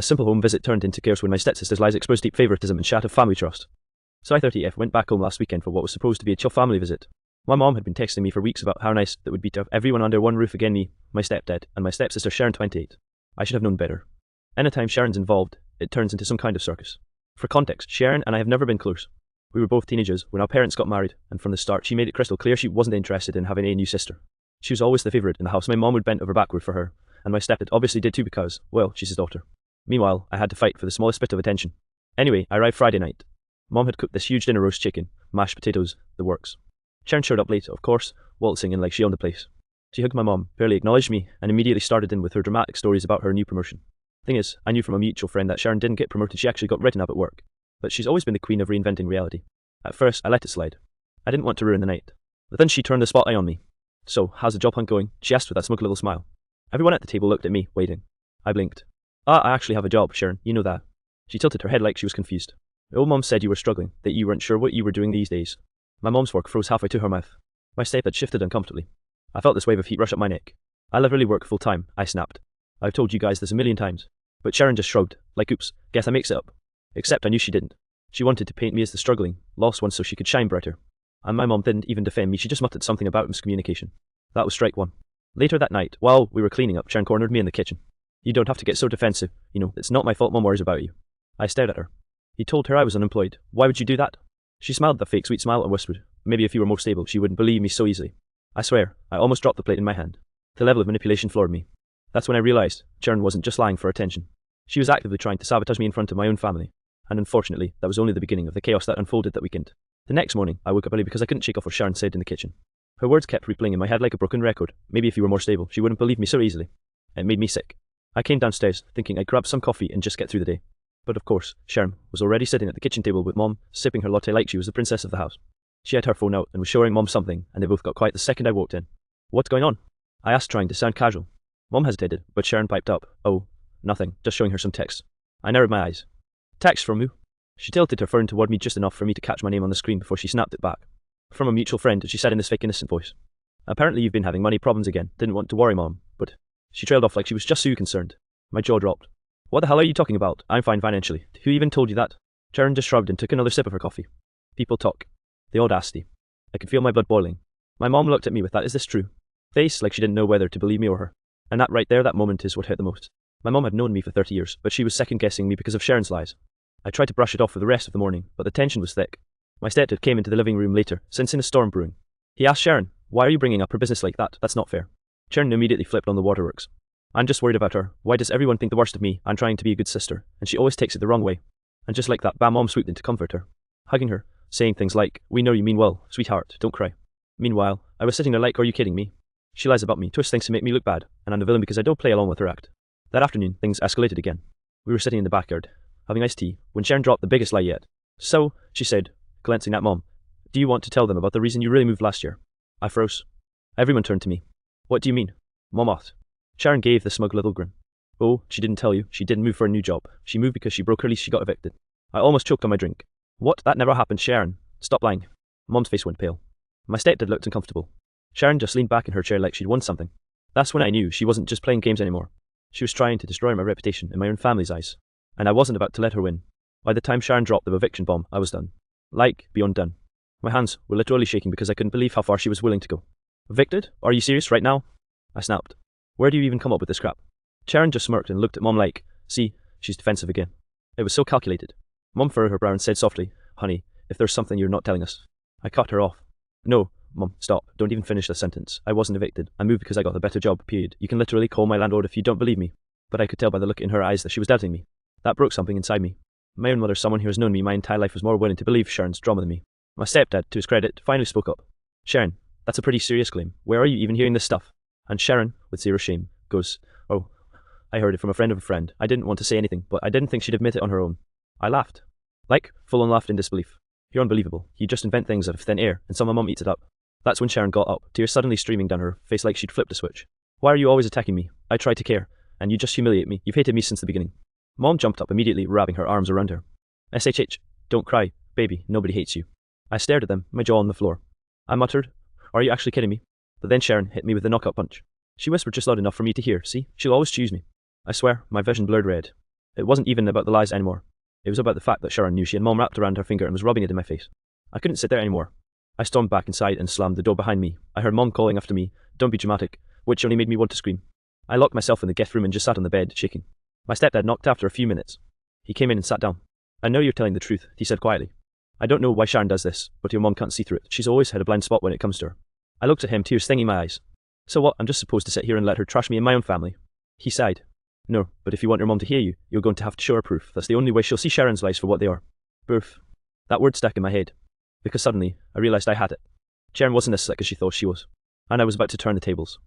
A simple home visit turned into chaos when my stepsister's lies exposed deep favoritism and shattered family trust. So I 30F went back home last weekend for what was supposed to be a chill family visit. My mom had been texting me for weeks about how nice it would be to have everyone under one roof again, me, my stepdad, and my stepsister Sharon 28. I should have known better. Anytime Sharon's involved, it turns into some kind of circus. For context, Sharon and I have never been close. We were both teenagers when our parents got married, and from the start she made it crystal clear she wasn't interested in having a new sister. She was always the favourite in the house. My mom would bend over backward for her, and my stepdad obviously did too because, well, she's his daughter. Meanwhile, I had to fight for the smallest bit of attention. Anyway, I arrived Friday night. Mom had cooked this huge dinner: roast chicken, mashed potatoes, the works. Sharon showed up late, of course, waltzing in like she owned the place. She hugged my mom, barely acknowledged me, and immediately started in with her dramatic stories about her new promotion. Thing is, I knew from a mutual friend that Sharon didn't get promoted, she actually got written up at work. But she's always been the queen of reinventing reality. At first, I let it slide. I didn't want to ruin the night. But then she turned the spotlight on me. "So, how's the job hunt going?" she asked with that smug little smile. Everyone at the table looked at me, waiting. I blinked. "I actually have a job, Sharon, you know that." She tilted her head like she was confused. "The old mom said you were struggling, that you weren't sure what you were doing these days." My mom's fork froze halfway to her mouth. My stepdad shifted uncomfortably. I felt this wave of heat rush up my neck. "I literally work full time," I snapped. "I've told you guys this a million times." But Sharon just shrugged, like, "Oops, guess I makes it up." Except I knew she didn't. She wanted to paint me as the struggling, lost one so she could shine brighter. And my mom didn't even defend me, she just muttered something about miscommunication. That was strike one. Later that night, while we were cleaning up, Sharon cornered me in the kitchen. "You don't have to get so defensive, it's not my fault mom worries about you." I stared at her. He told her I was unemployed. Why would you do that? She smiled that fake sweet smile and whispered, "Maybe if you were more stable, she wouldn't believe me so easily." I swear, I almost dropped the plate in my hand. The level of manipulation floored me. That's when I realized Sharon wasn't just lying for attention. She was actively trying to sabotage me in front of my own family. And unfortunately, that was only the beginning of the chaos that unfolded that weekend. The next morning, I woke up early because I couldn't shake off what Sharon said in the kitchen. Her words kept replaying in my head like a broken record. Maybe if you were more stable, she wouldn't believe me so easily. It made me sick. I came downstairs, thinking I'd grab some coffee and just get through the day. But of course, Sharon was already sitting at the kitchen table with Mom, sipping her latte like she was the princess of the house. She had her phone out and was showing Mom something, and they both got quiet the second I walked in. "What's going on?" I asked, trying to sound casual. Mom hesitated, but Sharon piped up, "Oh, nothing, just showing her some texts." I narrowed my eyes. "Text from who?" She tilted her phone toward me just enough for me to catch my name on the screen before she snapped it back. "From a mutual friend," she said in this fake innocent voice. "Apparently you've been having money problems again. Didn't want to worry Mom, but..." She trailed off like she was just so concerned. My jaw dropped. "What the hell are you talking about? I'm fine financially. Who even told you that?" Sharon just shrugged and took another sip of her coffee. People talk. The audacity. I could feel my blood boiling. My mom looked at me with that "is this true?" face, like she didn't know whether to believe me or her. And that right there, that moment, is what hurt the most. My mom had known me for 30 years, but she was second-guessing me because of Sharon's lies. I tried to brush it off for the rest of the morning, but the tension was thick. My stepdad came into the living room later, sensing a storm brewing. He asked Sharon, "Why are you bringing up her business like that? That's not fair." Sharon immediately flipped on the waterworks. "I'm just worried about her. Why does everyone think the worst of me? I'm trying to be a good sister, and she always takes it the wrong way." And just like that, Bam Mom swooped in to comfort her, hugging her, saying things like, "We know you mean well, sweetheart, don't cry." Meanwhile, I was sitting there like, "Are you kidding me? She lies about me, twists things to make me look bad, and I'm the villain because I don't play along with her act." That afternoon, things escalated again. We were sitting in the backyard, having iced tea, when Sharon dropped the biggest lie yet. "So," she said, glancing at Mom, "do you want to tell them about the reason you really moved last year?" I froze. Everyone turned to me. "What do you mean?" Mom asked. Sharon gave the smug little grin. "Oh, she didn't tell you. She didn't move for a new job. She moved because she broke her lease. She got evicted." I almost choked on my drink. "What? That never happened, Sharon. Stop lying." Mom's face went pale. My stepdad looked uncomfortable. Sharon just leaned back in her chair like she'd won something. That's when I knew she wasn't just playing games anymore. She was trying to destroy my reputation in my own family's eyes. And I wasn't about to let her win. By the time Sharon dropped the eviction bomb, I was done. Like, beyond done. My hands were literally shaking because I couldn't believe how far she was willing to go. "Evicted? Are you serious right now?" I snapped. "Where do you even come up with this crap?" Sharon just smirked and looked at Mom like, "See, she's defensive again." It was so calculated. Mom furrowed her brow and said softly, "Honey, if there's something you're not telling us." I cut her off. "No, Mom, stop. Don't even finish the sentence. I wasn't evicted. I moved because I got a better job, period. You can literally call my landlord if you don't believe me." But I could tell by the look in her eyes that she was doubting me. That broke something inside me. My own mother, someone who has known me my entire life, was more willing to believe Sharon's drama than me. My stepdad, to his credit, finally spoke up. "Sharon, that's a pretty serious claim. Where are you even hearing this stuff?" And Sharon, with zero shame, goes, "Oh, I heard it from a friend of a friend. I didn't want to say anything, but I didn't think she'd admit it on her own." I laughed. Like, full-on laughed in disbelief. "You're unbelievable. You just invent things out of thin air, and somehow Mom eats it up." That's when Sharon got up, tears suddenly streaming down her face like she'd flipped a switch. "Why are you always attacking me? I try to care, and you just humiliate me. You've hated me since the beginning." Mom jumped up immediately, wrapping her arms around her. "SHH, don't cry, baby, nobody hates you." I stared at them, my jaw on the floor. I muttered, "Are you actually kidding me?" But then Sharon hit me with a knockout punch. She whispered just loud enough for me to hear, "See, she'll always choose me." I swear, my vision blurred red. It wasn't even about the lies anymore. It was about the fact that Sharon knew she had Mom wrapped around her finger and was rubbing it in my face. I couldn't sit there anymore. I stormed back inside and slammed the door behind me. I heard Mom calling after me, "Don't be dramatic," which only made me want to scream. I locked myself in the guest room and just sat on the bed, shaking. My stepdad knocked after a few minutes. He came in and sat down. "I know you're telling the truth," he said quietly. "I don't know why Sharon does this, but your Mom can't see through it. She's always had a blind spot when it comes to her." I looked at him, tears stinging my eyes. "So what, I'm just supposed to sit here and let her trash me in my own family?" He sighed. "No, but if you want your Mom to hear you, you're going to have to show her proof. That's the only way she'll see Sharon's lies for what they are." Proof. That word stuck in my head. Because suddenly, I realised I had it. Sharon wasn't as slick as she thought she was. And I was about to turn the tables.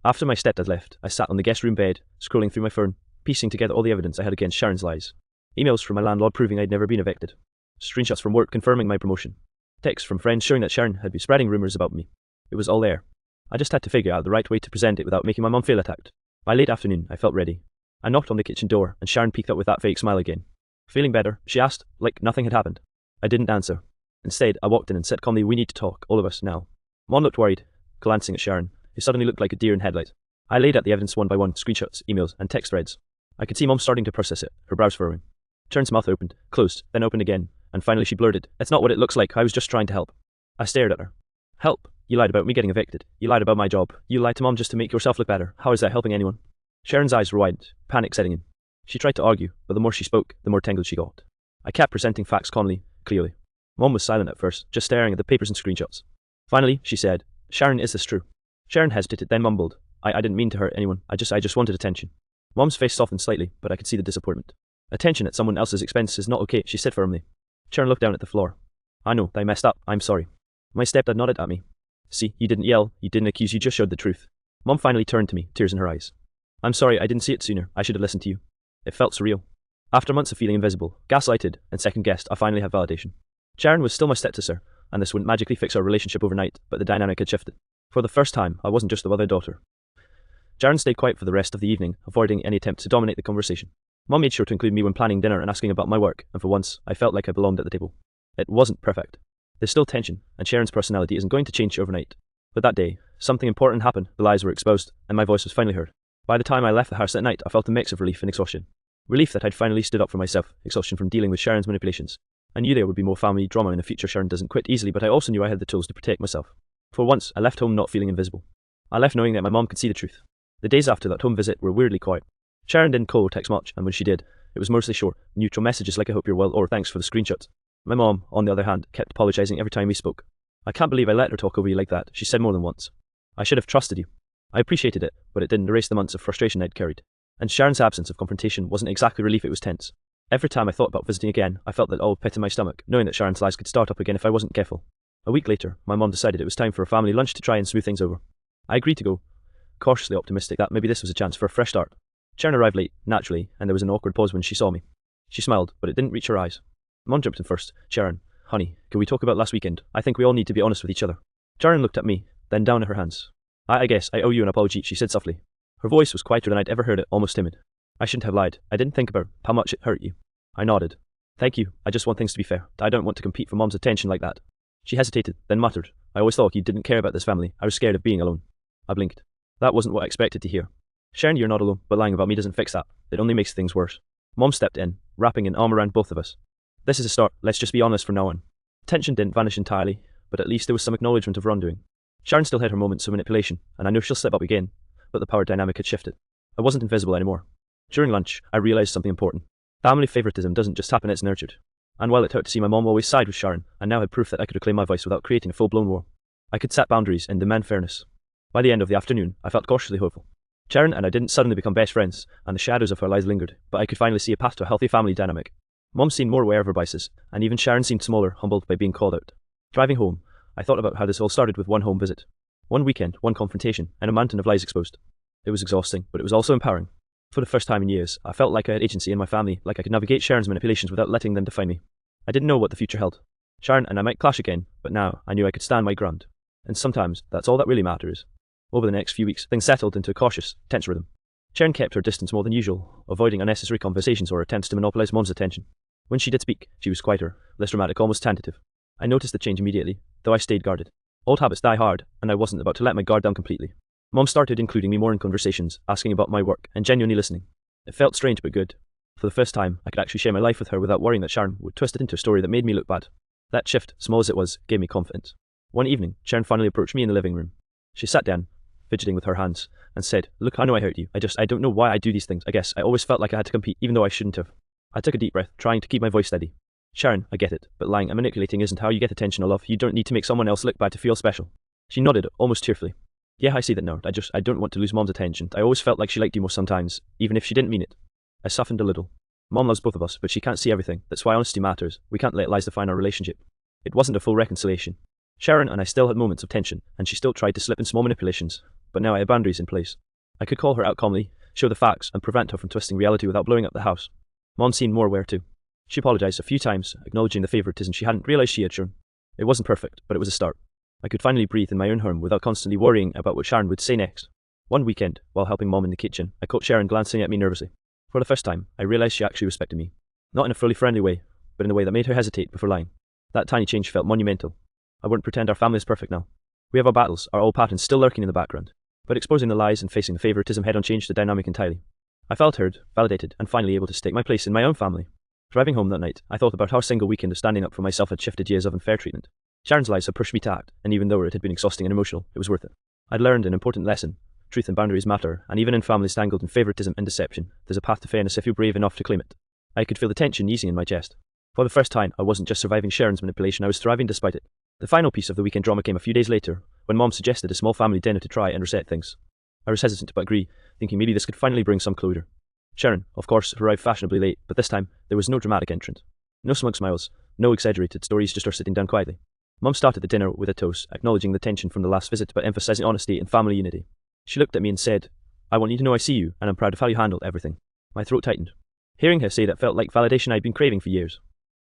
After my stepdad left, I sat on the guest room bed, scrolling through my phone, piecing together all the evidence I had against Sharon's lies. Emails from my landlord proving I'd never been evicted. Screenshots from work confirming my promotion. Texts from friends showing that Sharon had been spreading rumours about me. It was all there. I just had to figure out the right way to present it without making my Mum feel attacked. By late afternoon, I felt ready. I knocked on the kitchen door, and Sharon peeked up with that fake smile again. "Feeling better?" she asked, like nothing had happened. I didn't answer. Instead, I walked in and said calmly, "We need to talk, all of us, now." Mom looked worried, glancing at Sharon, who suddenly looked like a deer in headlights. I laid out the evidence one by one, screenshots, emails, and text threads. I could see Mom starting to process it, her brows furrowing. Sharon's mouth opened, closed, then opened again, and finally she blurted, "It's not what it looks like, I was just trying to help." I stared at her. "Help? You lied about me getting evicted. You lied about my job. You lied to Mom just to make yourself look better. How is that helping anyone?" Sharon's eyes were wide, panic setting in. She tried to argue, but the more she spoke, the more tangled she got. I kept presenting facts calmly, clearly. Mom was silent at first, just staring at the papers and screenshots. Finally, she said, "Sharon, is this true?" Sharon hesitated, then mumbled, I didn't mean to hurt anyone. I just wanted attention." Mom's face softened slightly, but I could see the disappointment. "Attention at someone else's expense is not okay," she said firmly. Sharon looked down at the floor. "I know, I messed up. I'm sorry." My stepdad nodded at me. "See, you didn't yell, you didn't accuse, you just showed the truth." Mom finally turned to me, tears in her eyes. "I'm sorry, I didn't see it sooner. I should have listened to you." It felt surreal. After months of feeling invisible, gaslighted, and second-guessed, I finally had validation. Sharon was still my stepsister, and this wouldn't magically fix our relationship overnight, but the dynamic had shifted. For the first time, I wasn't just the other daughter. Sharon stayed quiet for the rest of the evening, avoiding any attempt to dominate the conversation. Mom made sure to include me when planning dinner and asking about my work, and for once, I felt like I belonged at the table. It wasn't perfect. There's still tension, and Sharon's personality isn't going to change overnight. But that day, something important happened, the lies were exposed, and my voice was finally heard. By the time I left the house that night, I felt a mix of relief and exhaustion. Relief that I'd finally stood up for myself, exhaustion from dealing with Sharon's manipulations. I knew there would be more family drama in the future. Sharon doesn't quit easily, but I also knew I had the tools to protect myself. For once, I left home not feeling invisible. I left knowing that my mom could see the truth. The days after that home visit were weirdly quiet. Sharon didn't call or text much, and when she did, it was mostly short, neutral messages like "I hope you're well" or "Thanks for the screenshots." My mom, on the other hand, kept apologizing every time we spoke. "I can't believe I let her talk over you like that," she said more than once. "I should have trusted you." I appreciated it, but it didn't erase the months of frustration I'd carried. And Sharon's absence of confrontation wasn't exactly relief, it was tense. Every time I thought about visiting again, I felt that old pit in my stomach, knowing that Sharon's lies could start up again if I wasn't careful. A week later, my mom decided it was time for a family lunch to try and smooth things over. I agreed to go, cautiously optimistic that maybe this was a chance for a fresh start. Sharon arrived late, naturally, and there was an awkward pause when she saw me. She smiled, but it didn't reach her eyes. Mom jumped in first. "Sharon, honey, can we talk about last weekend? I think we all need to be honest with each other." Sharon looked at me, then down at her hands. I guess I owe you an apology," she said softly. Her voice was quieter than I'd ever heard it, almost timid. "I shouldn't have lied. I didn't think about how much it hurt you." I nodded. "Thank you. I just want things to be fair. I don't want to compete for Mom's attention like that." She hesitated, then muttered, "I always thought you didn't care about this family. I was scared of being alone." I blinked. That wasn't what I expected to hear. "Sharon, you're not alone, but lying about me doesn't fix that. It only makes things worse." Mom stepped in, wrapping an arm around both of us. "This is a start. Let's just be honest from now on." Tension didn't vanish entirely, but at least there was some acknowledgement of wrongdoing. Sharon still had her moments of manipulation, and I know she'll slip up again, but the power dynamic had shifted. I wasn't invisible anymore. During lunch, I realized something important. Family favoritism doesn't just happen, it's nurtured. And while it hurt to see my mom always side with Sharon, I now had proof that I could reclaim my voice without creating a full-blown war. I could set boundaries and demand fairness. By the end of the afternoon, I felt cautiously hopeful. Sharon and I didn't suddenly become best friends, and the shadows of her lies lingered, but I could finally see a path to a healthy family dynamic. Mom seemed more aware of her biases, and even Sharon seemed smaller, humbled by being called out. Driving home, I thought about how this all started with one home visit. One weekend, one confrontation, and a mountain of lies exposed. It was exhausting, but it was also empowering. For the first time in years, I felt like I had agency in my family, like I could navigate Sharon's manipulations without letting them define me. I didn't know what the future held. Sharon and I might clash again, but now I knew I could stand my ground. And sometimes, that's all that really matters. Over the next few weeks, things settled into a cautious, tense rhythm. Sharon kept her distance more than usual, avoiding unnecessary conversations or attempts to monopolize Mom's attention. When she did speak, she was quieter, less dramatic, almost tentative. I noticed the change immediately, though I stayed guarded. Old habits die hard, and I wasn't about to let my guard down completely. Mom started including me more in conversations, asking about my work, and genuinely listening. It felt strange but good. For the first time, I could actually share my life with her without worrying that Sharon would twist it into a story that made me look bad. That shift, small as it was, gave me confidence. One evening, Sharon finally approached me in the living room. She sat down, fidgeting with her hands, and said, "Look, I know I hurt you. I don't know why I do these things. I guess I always felt like I had to compete, even though I shouldn't have." I took a deep breath, trying to keep my voice steady. "Sharon, I get it, but lying and manipulating isn't how you get attention or love. You don't need to make someone else look bad to feel special." She nodded, almost tearfully. "Yeah, I see that now. I don't want to lose Mom's attention. I always felt like she liked you more sometimes, even if she didn't mean it." I softened a little. "Mom loves both of us, but she can't see everything. That's why honesty matters. We can't let lies define our relationship." It wasn't a full reconciliation. Sharon and I still had moments of tension, and she still tried to slip in small manipulations, but now I had boundaries in place. I could call her out calmly, show the facts, and prevent her from twisting reality without blowing up the house. Mom seemed more aware too. She apologized a few times, acknowledging the favoritism she hadn't realized she had shown. It wasn't perfect, but it was a start. I could finally breathe in my own home without constantly worrying about what Sharon would say next. One weekend, while helping Mom in the kitchen, I caught Sharon glancing at me nervously. For the first time, I realized she actually respected me. Not in a fully friendly way, but in a way that made her hesitate before lying. That tiny change felt monumental. I wouldn't pretend our family is perfect now. We have our battles, our old patterns still lurking in the background. But exposing the lies and facing the favoritism head-on changed the dynamic entirely. I felt heard, validated, and finally able to stake my place in my own family. Driving home that night, I thought about how a single weekend of standing up for myself had shifted years of unfair treatment. Sharon's lies had pushed me to act, and even though it had been exhausting and emotional, it was worth it. I'd learned an important lesson. Truth and boundaries matter, and even in families tangled in favoritism and deception, there's a path to fairness if you're brave enough to claim it. I could feel the tension easing in my chest. For the first time, I wasn't just surviving Sharon's manipulation, I was thriving despite it. The final piece of the weekend drama came a few days later, when Mom suggested a small family dinner to try and reset things. I was hesitant but agreed, thinking maybe this could finally bring some closure. Sharon, of course, arrived fashionably late, but this time, there was no dramatic entrance. No smug smiles, no exaggerated stories, just her sitting down quietly. Mom started the dinner with a toast, acknowledging the tension from the last visit but emphasizing honesty and family unity. She looked at me and said, "I want you to know I see you, and I'm proud of how you handled everything." My throat tightened. Hearing her say that felt like validation I'd been craving for years.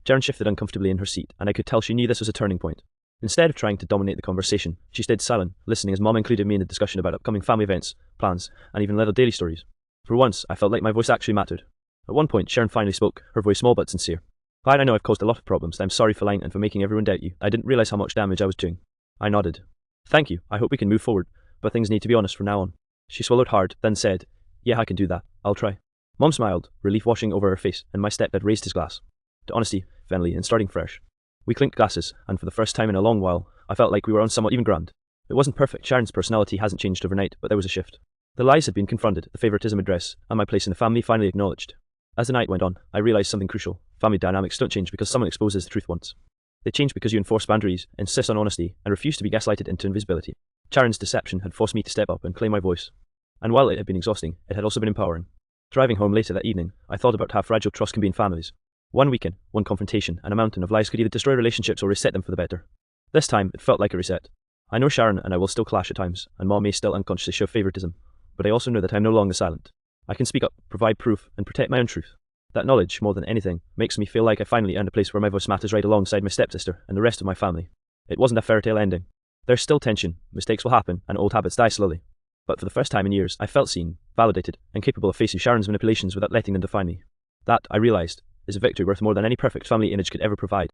Sharon shifted uncomfortably in her seat, and I could tell she knew this was a turning point. Instead of trying to dominate the conversation, she stayed silent, listening as Mom included me in the discussion about upcoming family events, plans, and even little daily stories. For once, I felt like my voice actually mattered. At one point, Sharon finally spoke, her voice small but sincere. "Glad I know I've caused a lot of problems. I'm sorry for lying and for making everyone doubt you. I didn't realize how much damage I was doing." I nodded. "Thank you. I hope we can move forward, but things need to be honest from now on." She swallowed hard, then said, "Yeah, I can do that. I'll try." Mom smiled, relief washing over her face, and my stepdad raised his glass. To honesty, family, and starting fresh. We clinked glasses, and for the first time in a long while, I felt like we were on somewhat even ground. It wasn't perfect. Sharon's personality hasn't changed overnight, but there was a shift. The lies had been confronted, the favoritism addressed, and my place in the family finally acknowledged. As the night went on, I realized something crucial. Family dynamics don't change because someone exposes the truth once. They change because you enforce boundaries, insist on honesty, and refuse to be gaslighted into invisibility. Sharon's deception had forced me to step up and claim my voice. And while it had been exhausting, it had also been empowering. Driving home later that evening, I thought about how fragile trust can be in families. One weekend, one confrontation, and a mountain of lies could either destroy relationships or reset them for the better. This time, it felt like a reset. I know Sharon and I will still clash at times, and Mom may still unconsciously show favoritism, but I also know that I'm no longer silent. I can speak up, provide proof, and protect my own truth. That knowledge, more than anything, makes me feel like I finally earned a place where my voice matters right alongside my stepsister and the rest of my family. It wasn't a fairy tale ending. There's still tension, mistakes will happen, and old habits die slowly. But for the first time in years, I felt seen, validated, and capable of facing Sharon's manipulations without letting them define me. That, I realized, is a victory worth more than any perfect family image could ever provide.